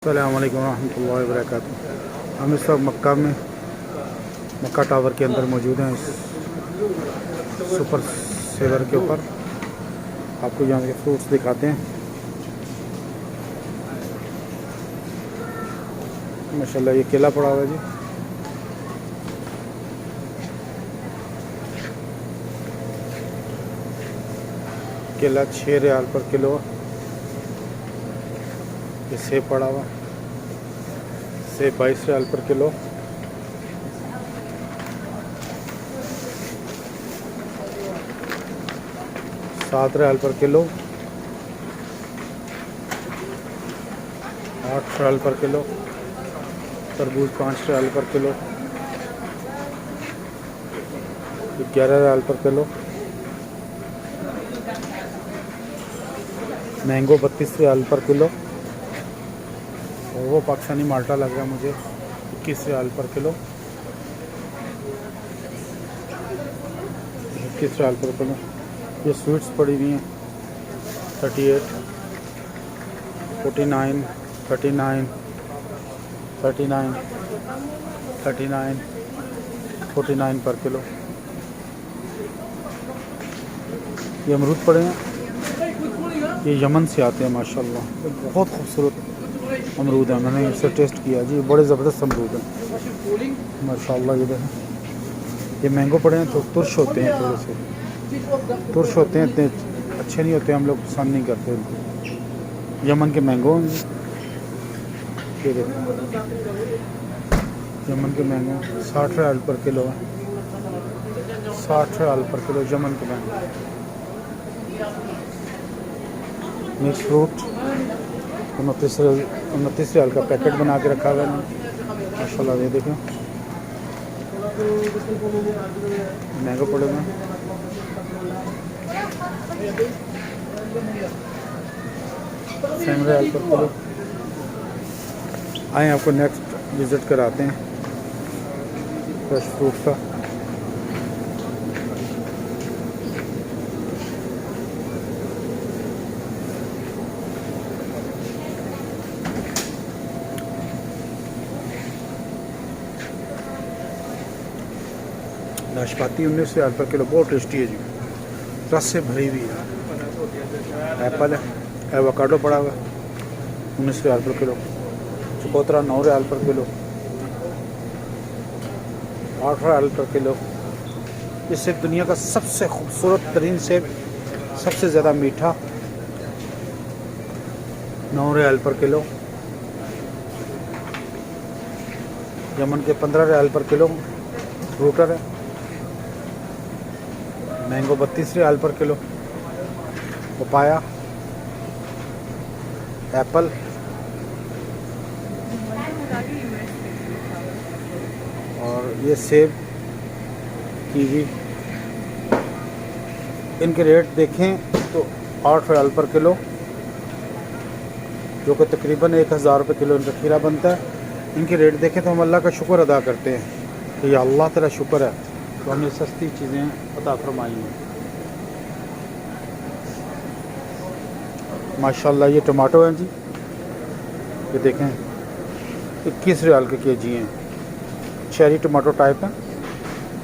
अस्सलामु अलैकुम रहमतुल्लाहि व बरकातुहू। हम इस वक्त मक्का टावर के अंदर मौजूद हैं, इस सुपर सेलर के ऊपर। आपको यहाँ के फ्रूट्स दिखाते हैं। माशाल्लाह ये केला पड़ा हुआ है जी। केला 6 रियाल पर किलो। ये सेब पड़ा हुआ, सेब 22 रियाल पर किलो। ₹7 पर किलो। 8 रियाल पर किलो। तरबूज 5 रियाल पर किलो। 11 रियाल पर किलो। मैंगो 32 रियाल पर किलो। और वो पाकिस्तानी माल्टा लग रहा है मुझे, 21 रियाल पर किलो। 21 रियाल पर किलो। ये स्वीट्स पड़ी हुई हैं 38, 49, 39, 39, 39, 49 पर किलो। ये अमरूद पड़े हैं, ये यमन से आते हैं माशाल्लाह। ये बहुत खूबसूरत अमरूद है, मैंने इसे टेस्ट किया जी, बड़े ज़बरदस्त अमरूद हैं माशाल्लाह। ये देखें, ये मैंगो पड़े हैं तो तुर्श होते हैं, थोड़े से तुर्श होते हैं, इतने अच्छे नहीं होते, हम लोग पसंद नहीं करते इनको। यमन के मैंगो हैं जी। ये देखें, यमन के मैंगो 60 रियाल पर किलो है। 60 रियाल पर किलो यमन के मैंगो। मिक्स फ्रूट 29 रियाल का पैकेट बना के रखा हुआ है माशाल्लाह। ये देखें, मैंगो पड़े हुए हैं। ₹7 पर किलो। आए आपको नेक्स्ट विज़िट कराते हैं फ्रेश फ्रूट का। नाशपाती 19 रियाल पर किलो, बहुत टेस्टी है जी, रस से भरी हुई है। एप्पल है, एवोकाडो पड़ा हुआ 19 रियाल पर किलो। चकोतरा 9 रियाल पर किलो। 8 रियाल पर किलो। ये सेब दुनिया का सबसे खूबसूरत तरीन सेब, सबसे ज़्यादा मीठा, 9 रियाल पर किलो। यमन के 15 रियाल पर किलो फ्रूटर है। मैंगो 32 रियाल पर किलो। पपाया, एप्पल, और ये सेब, कीवी। इनके रेट देखें तो 8 रियाल पर किलो, जो कि तकरीबन 1000 रुपये किलो इनका खीरा बनता है। इनके रेट देखें तो हम अल्लाह का शुक्र अदा करते हैं कि या अल्लाह तेरा शुक्र है तो हमें सस्ती चीज़ें अता फरमाई हैं माशाल्लाह। ये टमाटो हैं जी, ये देखें 21 रियाल के केजी हैं। चेरी टमाटो टाइप है,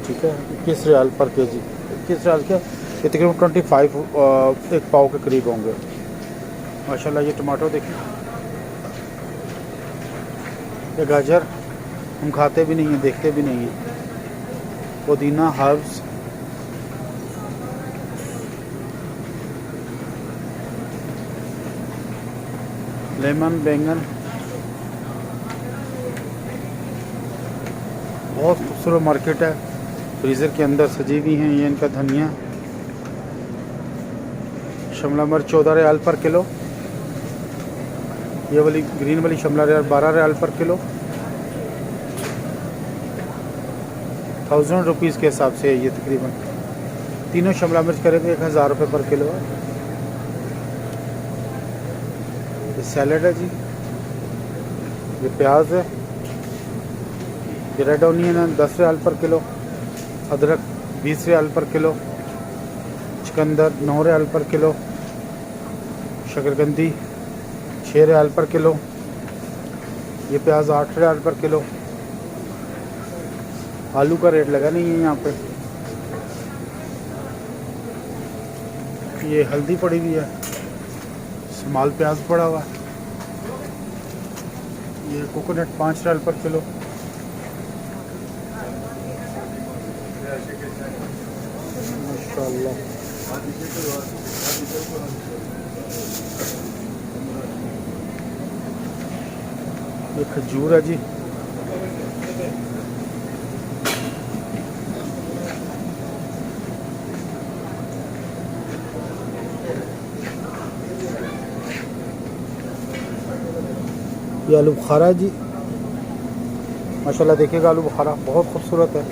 ठीक है। 21 रियाल पर केजी। 21 रियाल के ये तकरीबन 25 एक पाव के करीब होंगे माशाल्लाह। ये टमाटो देखें। ये गाजर हम खाते भी नहीं हैं, देखते भी नहीं हैं। पुदीना, हर्ब्स, लेमन, बैंगन, बहुत खूबसूरत मार्केट है, फ्रीज़र के अंदर सजी हुई हैं। ये इनका धनिया, शिमला मिर्च 14 रियाल पर किलो। ये वाली ग्रीन वाली शिमला मिर्च 12 रियाल पर किलो। 1000 रुपीज़ के हिसाब से ये तकरीबन तीनों शिमला मिर्च करेंगे 1000 रुपये पर किलो है। ये सैलड है जी, ये प्याज है, ये रेड ऑनियन है 10 रियाल पर किलो। अदरक 20 रियाल पर किलो। चुकंदर 9 रियाल पर किलो। शकरकंदी 6 रियाल पर किलो। ये प्याज 8 रियाल पर किलो। आलू का रेट लगा नहीं है यहाँ पे। ये हल्दी पड़ी हुई है, स्मॉल प्याज पड़ा हुआ है। ये कोकोनट 5 रियाल पर किलो। माशाल्लाह। ये खजूर है जी, ये आलू बुखारा है जी, माशाल्लाह देखिएगा आलू बुखारा बहुत खूबसूरत है।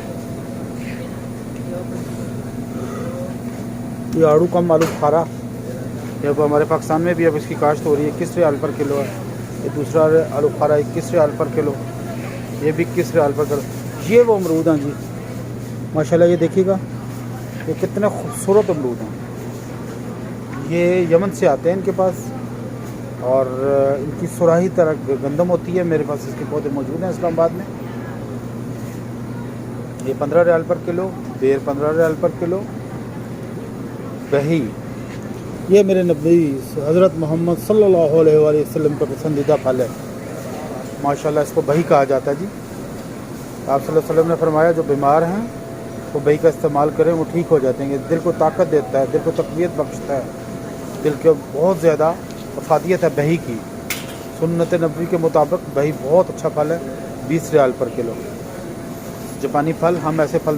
ये आड़ू कम आलू बुखारा, ये हमारे पाकिस्तान में भी अब इसकी काश्त हो रही है। 21 रियाल पर किलो है। ये दूसरा आलू बुखारा 21 रियाल पर किलो, ये भी 21 रियाल पर किलो। ये वो अमरूद हैं जी, माशाल्लाह ये देखिएगा ये कितने खूबसूरत अमरूद हैं। ये यमन से आते हैं इनके पास, और इनकी सुराही तरह गंदम होती है। मेरे पास इसके पौधे मौजूद हैं इस्लामाबाद में। ये 15 रियाल पर किलो, बेर 15 रियाल पर किलो। बही, ये मेरे नबी हज़रत मोहम्मद सल्लल्लाहु अलैहि वसल्लम का पसंदीदा फल है, माशाल्लाह इसको बही कहा जाता है जी। आप सल्लल्लाहु अलैहि वसल्लम ने फरमाया जो बीमार हैं वो बही का इस्तेमाल करें, वो ठीक हो जाते हैं। दिल को ताकत देता है, दिल को तक़वियत बख्शता है, दिल के बहुत ज़्यादा अफादियत है बही की। सुन्नत नबी के मुताबिक बही बहुत अच्छा फल है। 20 रियाल पर किलो। जापानी फल, हम ऐसे फल